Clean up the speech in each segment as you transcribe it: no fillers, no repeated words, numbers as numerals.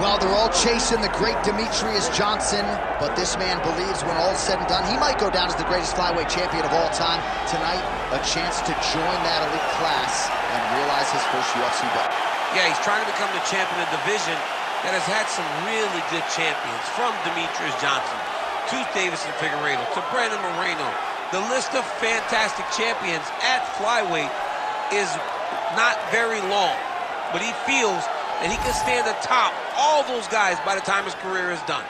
Well, they're all chasing the great Demetrius Johnson, but this man believes when all's said and done, he might go down as the greatest flyweight champion of all time. Tonight, a chance to join that elite class and realize his first UFC belt. Yeah, he's trying to become the champion of the division that has had some really good champions, from Demetrius Johnson to Davison Figueiredo to Brandon Moreno. The list of fantastic champions at flyweight is not very long, but he feels that he can stand atop all those guys by the time his career is done.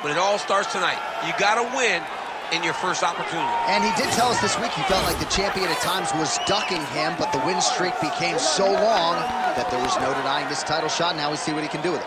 But it all starts tonight. You got to win in your first opportunity. And he did tell us this week he felt like the champion at times was ducking him, but the win streak became so long that there was no denying this title shot. Now we see what he can do with it.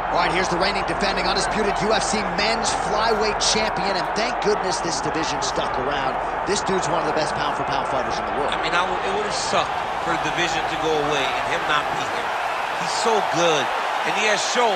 All right, here's the reigning, defending, undisputed UFC men's flyweight champion, and thank goodness this division stuck around. This dude's one of the best pound-for-pound fighters in the world. I mean, it would have sucked for the division to go away and him not be here. He's so good, and he has shown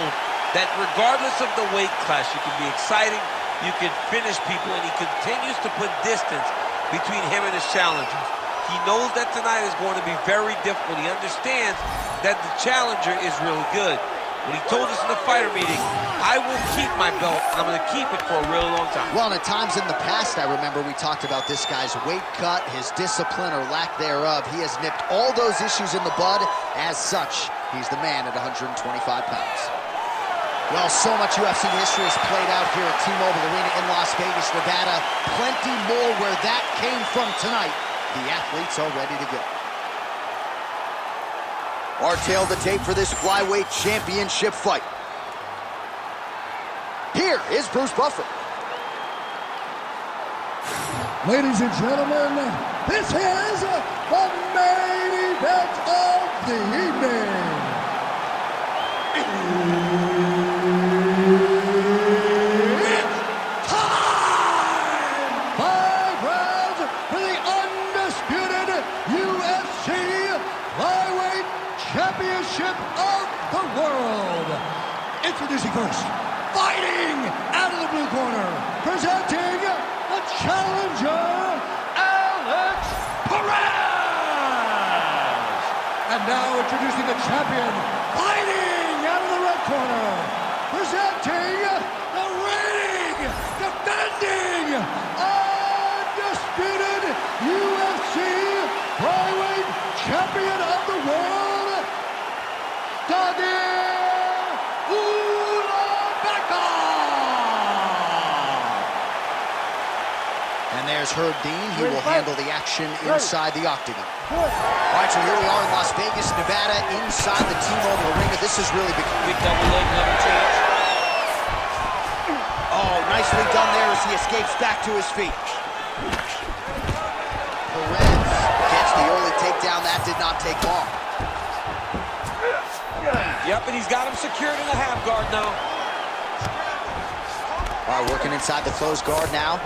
that regardless of the weight class, you can be exciting, you can finish people, and he continues to put distance between him and his challengers. He knows that tonight is going to be very difficult. He understands that the challenger is really good. When he told us in the fighter meeting, I will keep my belt, and I'm going to keep it for a really long time. Well, and at times in the past, I remember we talked about this guy's weight cut, his discipline or lack thereof. He has nipped all those issues in the bud. As such, he's the man at 125 pounds. Well, so much UFC history has played out here at T-Mobile Arena in Las Vegas, Nevada. Plenty more where that came from tonight. The athletes are ready to go. Our tail the tape for this flyweight championship fight. Here is Bruce Buffer. Ladies and gentlemen, this is the main event of the evening. It's time! 5 rounds for the undisputed UFC flyweight championship of the world. Introducing first, fighting out of the blue corner, presenting the challenger, Alex Perez. And now introducing the champion, fighting out of the red corner, presenting the reigning, defending, undisputed UFC flyweight champion of the world, Tagir Ulanbekov. And there's Herb Dean. He will handle the action inside the octagon. All right, so here we are in Las Vegas, Nevada, inside the T-Mobile Arena. This is really Big double leg, double change. Oh, nicely done there as he escapes back to his feet. Perez gets the early takedown. That did not take long. Yep, and he's got him secured in the half guard now. All right, working inside the closed guard now.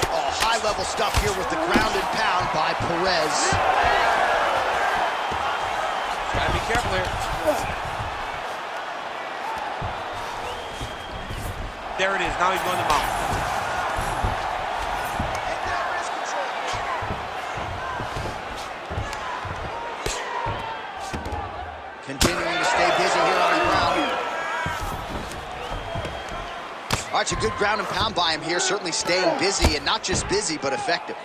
Oh, high-level stuff here with the ground and pound by Perez. Gotta be careful here. There it is. Now he's going to mount. Continuing to stay busy here on the ground. All right, a good ground and pound by him here, certainly staying busy, and not just busy, but effective.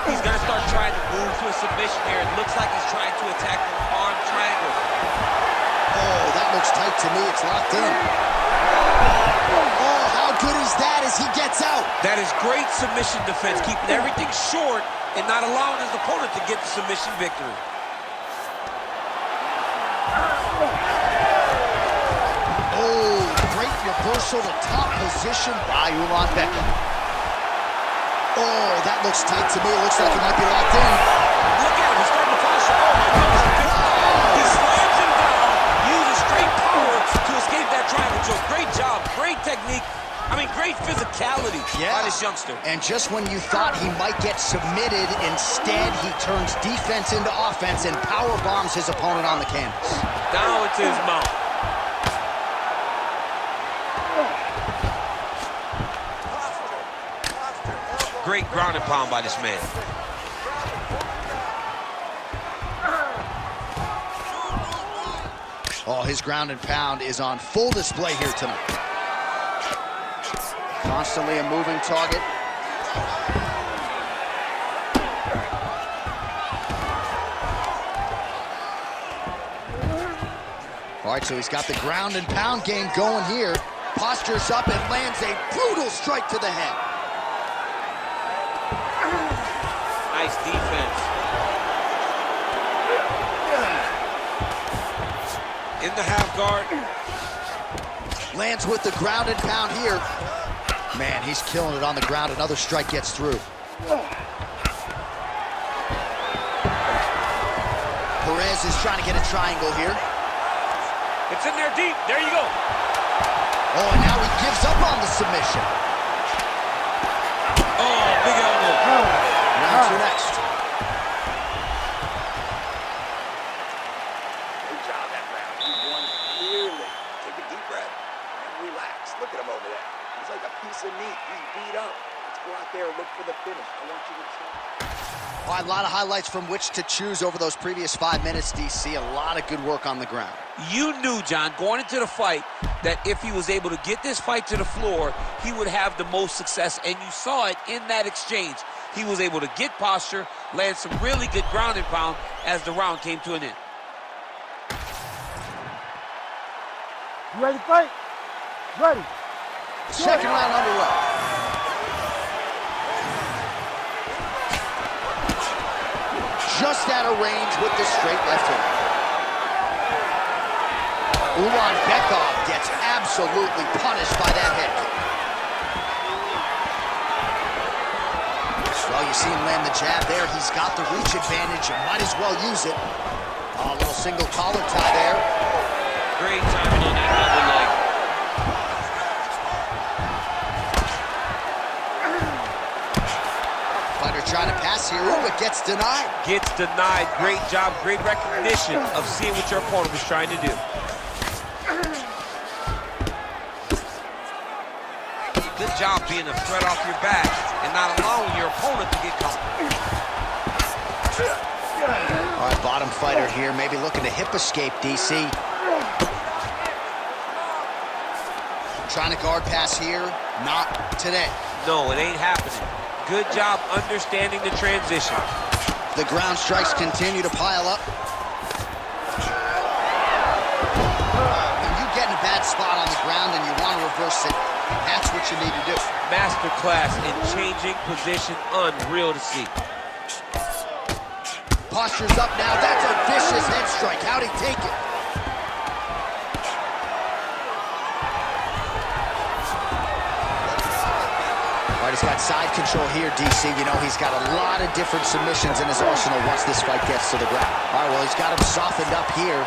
He's going to start trying to move to a submission here. It looks like he's trying to attack the arm triangle. Oh, that looks tight to me. It's locked in. Oh, how good is that as he gets out? That is great submission defense, keeping everything short and not allowing his opponent to get the submission victory. Oh, great reversal to top position by Ulanbekov. Oh, that looks tight to me. It looks like it might be locked in. Look at him, he's starting to finish him control. Great job, great technique. I mean, great physicality by this youngster. And just when you thought he might get submitted, instead he turns defense into offense and power bombs his opponent on the canvas. Down into his mouth. Great ground and pound by this man. Oh, his ground and pound is on full display here tonight. Constantly a moving target. All right, so he's got the ground and pound game going here. Postures up and lands a brutal strike to the head. Nice defense. In the half guard. Lands with the ground and pound here. Man, he's killing it on the ground. Another strike gets through. Perez is trying to get a triangle here. It's in there deep. There you go. Oh, and now he gives up on the submission. Oh, big elbow. Round two next. Good job that round. You won clearly. Take a deep breath and relax. Look at him over there. He's like a piece of meat. He's beat up. Let's go out there and look for the finish. I want you to try. Well, a lot of highlights from which to choose over those previous 5 minutes, DC. A lot of good work on the ground. You knew, John, going into the fight, that if he was able to get this fight to the floor, he would have the most success, and you saw it in that exchange. He was able to get posture, land some really good ground and pound as the round came to an end. You ready to fight? Ready. Second round underway. Just out of range with the straight left hand. Ulanbekov gets absolutely punished by that hit. Well, you see him land the jab there. He's got the reach advantage. You might as well use it. Oh, a little single collar tie there. Great timing on that double leg. Fighter trying to pass here, but gets denied. Gets denied. Great job, great recognition of seeing what your opponent was trying to do. Good job being a threat off your back and not allowing your opponent to get comfortable. All right, bottom fighter here, maybe looking to hip escape, DC. Trying to guard pass here, not today. No, it ain't happening. Good job understanding the transition. The ground strikes continue to pile up. When you get in a bad spot on the ground and you want to reverse it, that's what you need to do. Masterclass in changing position, unreal to see. Posture's up now. That's a vicious head strike. How'd he take it? All right, he's got side control here, DC. You know, he's got a lot of different submissions in his arsenal once this fight gets to the ground. All right, well, he's got him softened up here.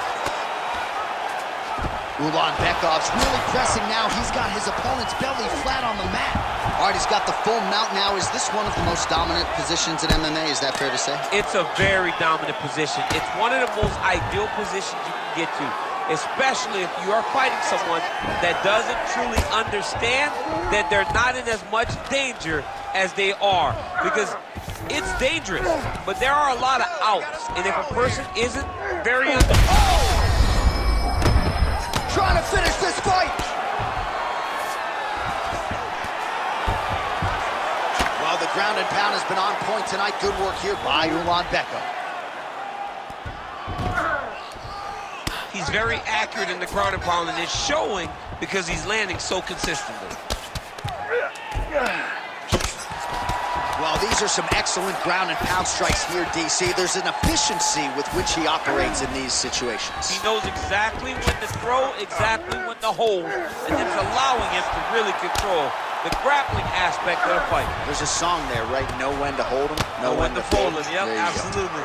Ulanbekov's really pressing now. He's got his opponent's belly flat on the mat. All right, he's got the full mount now. Is this one of the most dominant positions in MMA? Is that fair to say? It's a very dominant position. It's one of the most ideal positions you can get to, especially if you are fighting someone that doesn't truly understand that they're not in as much danger as they are. Because it's dangerous, but there are a lot of outs. And if a person isn't very Trying to finish this fight. Well, the ground and pound has been on point tonight. Good work here by Ulanbekov. He's very accurate in the ground and pound, and it's showing because he's landing so consistently. Well, these are some excellent ground and pound strikes here, DC. There's an efficiency with which he operates in these situations. He knows exactly when to throw, exactly when to hold, and it's allowing him to really control the grappling aspect of the fight. There's a song there, right? Know when to hold him, Know when to fold him. Yep, There you go. absolutely.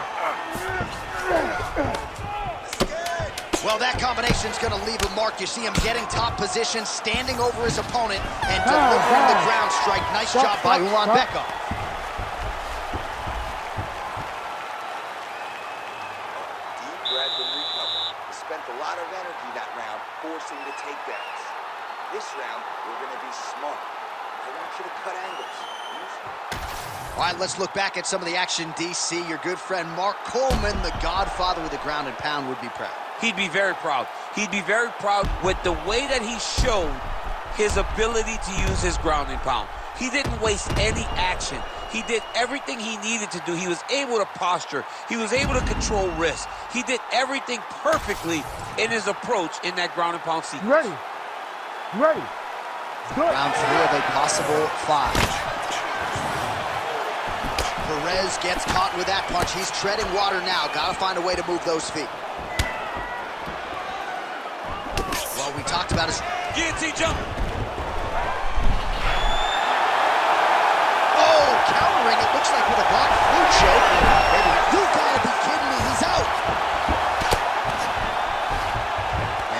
Well, that combination's gonna leave a mark. You see him getting top position, standing over his opponent, and delivering the ground strike. Nice job by Ulanbekov. Deep breath and recover. He spent a lot of energy that round forcing the takedowns. This round, we're gonna be smart. I want you to cut angles. All right, let's look back at some of the action, DC. Your good friend Mark Coleman, the godfather of the ground and pound, would be proud. He'd be very proud. He'd be very proud with the way that he showed his ability to use his ground and pound. He didn't waste any action. He did everything he needed to do. He was able to posture. He was able to control wrist. He did everything perfectly in his approach in that ground and pound sequence. Ready. Ready. Good. Round 3 of a possible 5. Perez gets caught with that punch. He's treading water now. Got to find a way to move those feet. Well, we talked about his guillotine jump. Oh, countering. It looks like with a block flu choke. Maybe. You gotta be kidding me. He's out.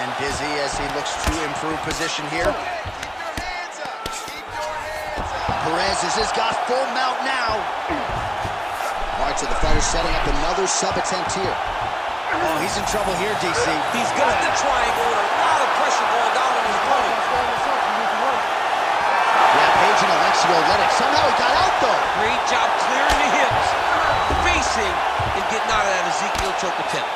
And dizzy as he looks to improve position here. Perez has got full mount now. All right, so the fighter's setting up another sub-attempt here. Oh, he's in trouble here, DC. He's got the triangle with a lot of pressure going down on his opponent. Yeah, Page and Alexio let it. Somehow he got out, though. Great job clearing the hips, facing, and getting out of that Ezekiel choke attempt.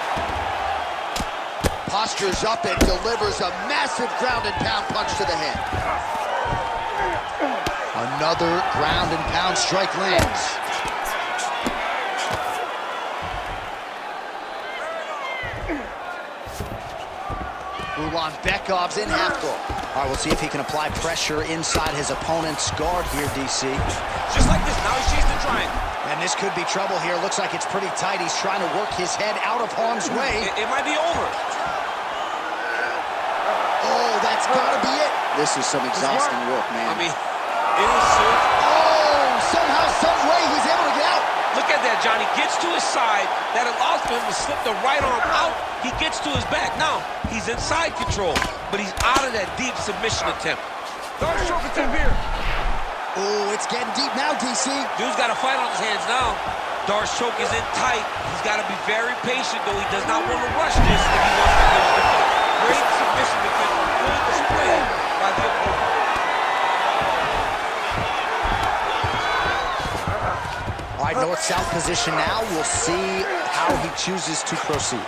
Postures up and delivers a massive ground and pound punch to the head. Another ground and pound strike lands. Ulanbekov's in half guard. All right, we'll see if he can apply pressure inside his opponent's guard here, DC. Just like this, now he's chasing the triangle. And this could be trouble here. Looks like it's pretty tight. He's trying to work his head out of harm's way. It might be over. Oh, that's gotta be it. This is some exhausting work, man. I mean, it is so... Oh, somehow, some way he's able to get out. Look at that, Johnny. Gets to his side. That allows for him to slip the right arm out. He gets to his back. Now, he's in side control, but he's out of that deep submission attempt. Third stroke attempt here. Oh, it's getting deep now, DC. Dude's got a fight on his hands now. Darce choke is in tight. He's got to be very patient, though. He does not want to rush this if he wants to finish the fight. Great submission defense on full display by the opponent. All right, north-south position now. We'll see how he chooses to proceed.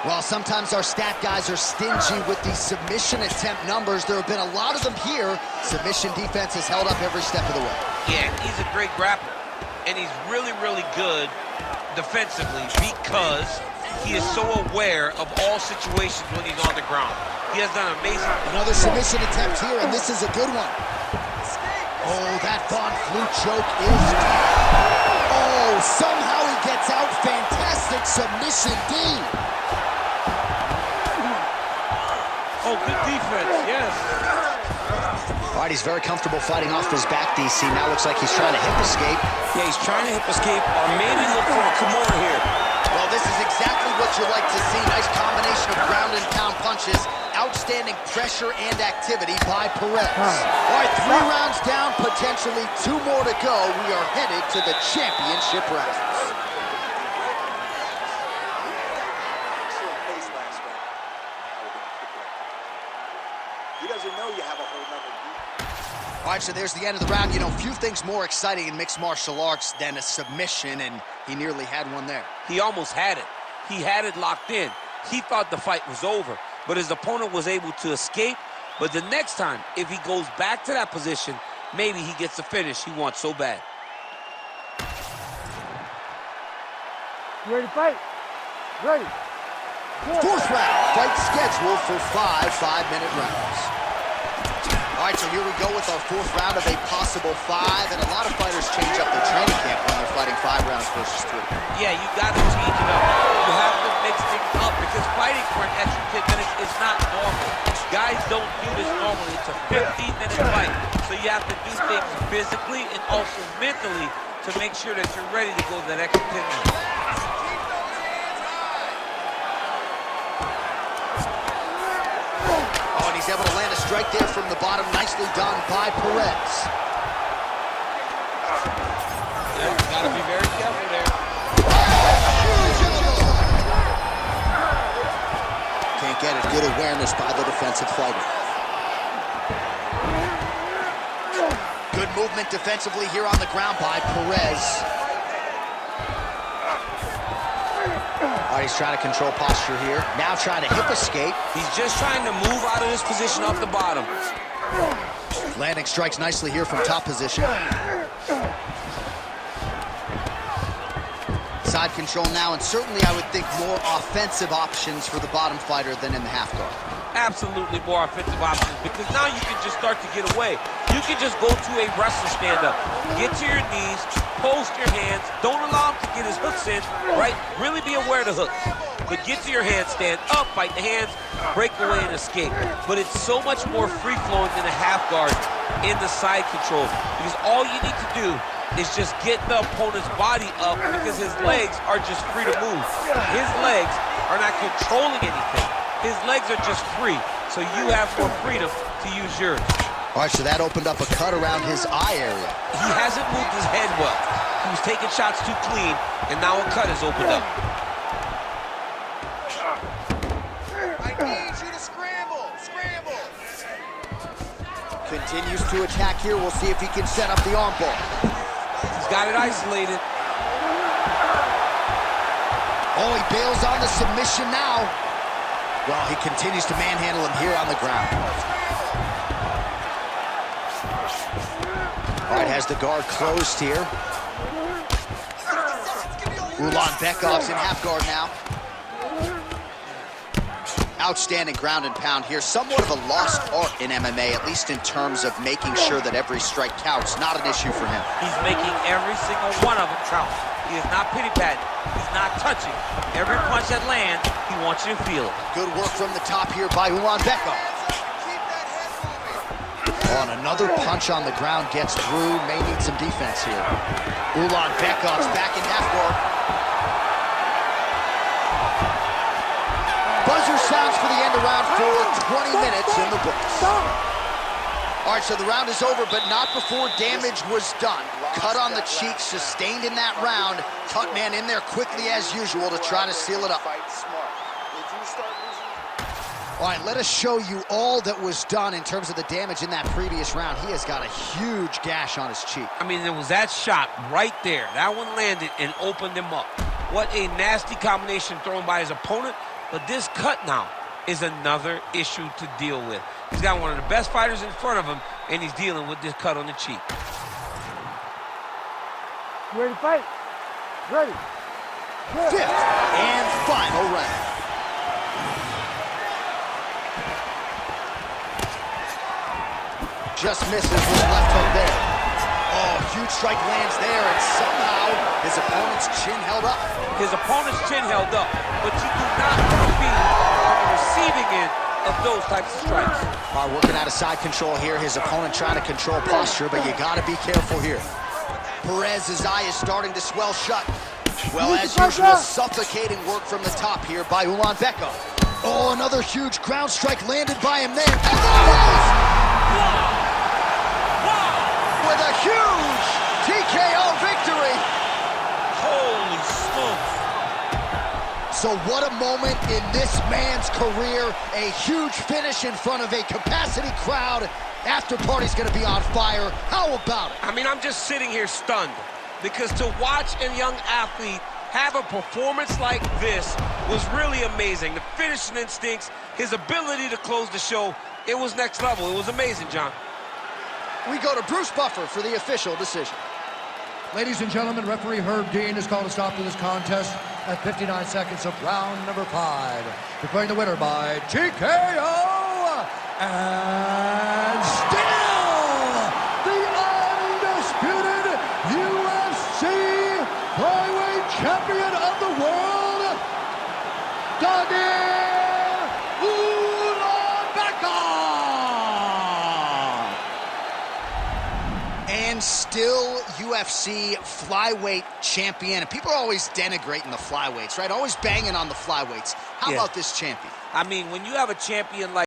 Well, sometimes our stat guys are stingy with the submission attempt numbers. There have been a lot of them here. Submission defense has held up every step of the way. Yeah, he's a great grappler. And he's really, really good defensively because he is so aware of all situations when he's on the ground. He has done amazing. Another submission attempt here, and this is a good one. Oh, that Von Flu choke is... Oh, somehow he gets out. Fantastic submission D. Oh, good defense, yes. All right, he's very comfortable fighting off his back, DC. Now looks like he's trying to hip escape. Yeah, he's trying to hip escape or maybe look for a Kimura here. Well, this is exactly what you like to see. Nice combination of ground and pound punches. Outstanding pressure and activity by Perez. All right, 3 rounds down, potentially 2 more to go. We are headed to the championship rounds. Excellent pace last round. Now we're gonna pick it up. He doesn't know you have a whole nother beat. All right, so there's the end of the round. You know, few things more exciting in mixed martial arts than a submission, and he nearly had one there. He almost had it. He had it locked in. He thought the fight was over, but his opponent was able to escape. But the next time, if he goes back to that position, maybe he gets the finish he wants so bad. You ready to fight? Ready. Fourth round, fight scheduled for 5 5-minute rounds. All right, so here we go with our 4th round of a possible 5, and a lot of fighters change up their training camp when they're fighting 5 rounds versus 3. Yeah, you got to change it up. You have to mix things up because fighting for an extra 10 minutes is not normal. Guys don't do this normally. It's a 15-minute fight, so you have to do things physically and also mentally to make sure that you're ready to go that extra 10 minutes. He's able to land a strike there from the bottom. Nicely done by Perez. Yeah, gotta be very careful there. Can't get it. Good awareness by the defensive fighter. Good movement defensively here on the ground by Perez. All right, he's trying to control posture here. Now trying to hip escape. He's just trying to move out of this position off the bottom. Landing strikes nicely here from top position. Side control now, and certainly I would think more offensive options for the bottom fighter than in the half guard. Absolutely more offensive options, because now you can just start to get away. You can just go to a wrestler stand-up. Get to your knees, post your hands, don't allow him to get his hooks in, right? Really be aware of the hooks. But get to your hands, stand up, fight the hands, break away and escape. But it's so much more free-flowing than a half guard in the side control, because all you need to do is just get the opponent's body up, because his legs are just free to move. His legs are not controlling anything. His legs are just free, so you have more freedom to use yours. All right, so that opened up a cut around his eye area. He hasn't moved his head well. He was taking shots too clean, and now a cut has opened up. I need you to scramble. Scramble. Continues to attack here. We'll see if he can set up the arm bar. He's got it isolated. Oh, he bails on the submission now. Well, he continues to manhandle him here on the ground. All right, has the guard closed here. Ulanbekov's in half guard now. Outstanding ground and pound here. Somewhat of a lost art in MMA, at least in terms of making sure that every strike counts. Not an issue for him. He's making every single one of them count. He is not pity-patting. He's not touching. Every punch that lands, he wants you to feel it. Good work from the top here by Ulanbekov. Oh, and another punch on the ground gets through. May need some defense here. Ulanbekov's back in half guard. Buzzer sounds for the end of round 4. 20 minutes in the books. All right, so the round is over, but not before damage was done. Cut on the cheek, sustained in that round. Cut man in there quickly as usual to try to seal it up. All right, let us show you all that was done in terms of the damage in that previous round. He has got a huge gash on his cheek. I mean, there was that shot right there. That one landed and opened him up. What a nasty combination thrown by his opponent. But this cut now is another issue to deal with. He's got one of the best fighters in front of him, and he's dealing with this cut on the cheek. You ready to fight? Ready. Fifth and final round. Just misses with the left hook there. Oh, huge strike lands there, and somehow his opponent's chin held up. His opponent's chin held up, but you do not want to be on the receiving end of those types of strikes. All right, working out of side control here. His opponent trying to control posture, but you got to be careful here. Perez's eye is starting to swell shut. Well, as usual, suffocating work from the top here by Ulanbekov. Oh, another huge ground strike landed by him there. And with a huge TKO victory. Holy smokes. So what a moment in this man's career. A huge finish in front of a capacity crowd. After party's gonna be on fire. How about it? I mean, I'm just sitting here stunned, because to watch a young athlete have a performance like this was really amazing. The finishing instincts, his ability to close the show, it was next level. It was amazing, John. We go to Bruce Buffer for the official decision. Ladies and gentlemen, referee Herb Dean has called a stop to this contest at 59 seconds of round number 5. Declaring the winner by TKO, and still the undisputed UFC flyweight champion of the world, Tagir Ulanbekov. And still UFC flyweight champion. And people are always denigrating the flyweights, right? Always banging on the flyweights. How about this champion? I mean, when you have a champion like